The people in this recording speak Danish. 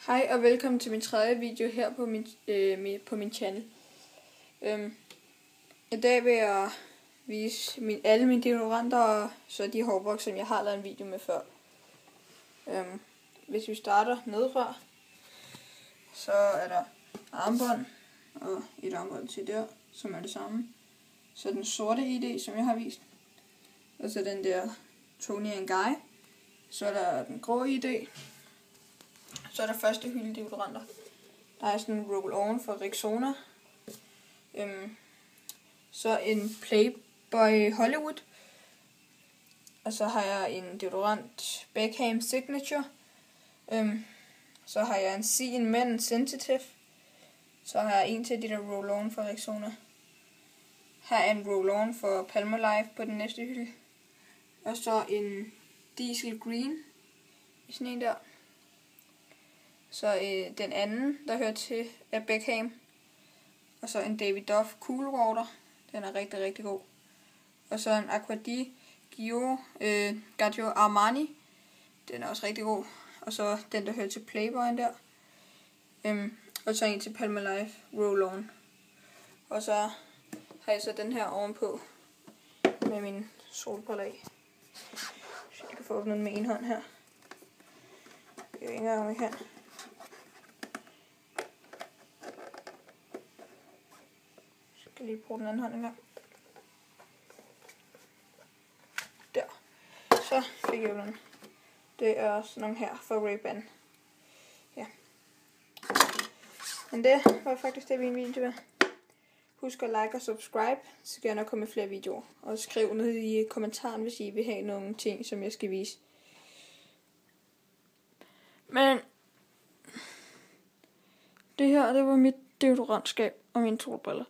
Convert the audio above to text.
Hej og velkommen til min tredje video her på min channel. I dag vil jeg vise alle mine deodoranter og så de hårboks, som jeg har lavet en video med før. Hvis vi starter nedefra, så er der armbånd og et armbånd til der, som er det samme. Så den sorte ID, som jeg har vist, og så den der Tony & Guy. Så er der den grå ID. Så er der første hylde deodoranter. Der er sådan en roll-on fra Rexona. Så en Playboy Hollywood. Og så har jeg en deodorant Beckham Signature. Så har jeg en Seen Men Sensitive. Så har jeg en til de der roll-on fra Rexona. Her er en roll-on for Palmolive på den næste hylde. Og så en Diesel Green i sådan en der. Så den anden, der hører til, er Beckham. Og så en David Duff Cool Water. Den er rigtig, rigtig god. Og så en Acqua di Gio Armani. Den er også rigtig god. Og så den, der hører til Playboyen der. Og så en til Palmolive Roll-On. Og så har jeg så den her ovenpå med min solbriller i. Så jeg kan få åbnet den med en hånd her. Det er jo ikke engang, om jeg kan. Jeg skal lige bruge den anden hånd en gang. Der. Så fik jeg den. Det er sådan nogle her fra Ray-Ban. Ja. Men det var faktisk det, min video var. Husk at like og subscribe, så skal jeg nok komme med flere videoer. Og skriv ned i kommentaren, hvis I vil have nogle ting, som jeg skal vise. Men det her, det var mit deodorantskab og mine solbriller.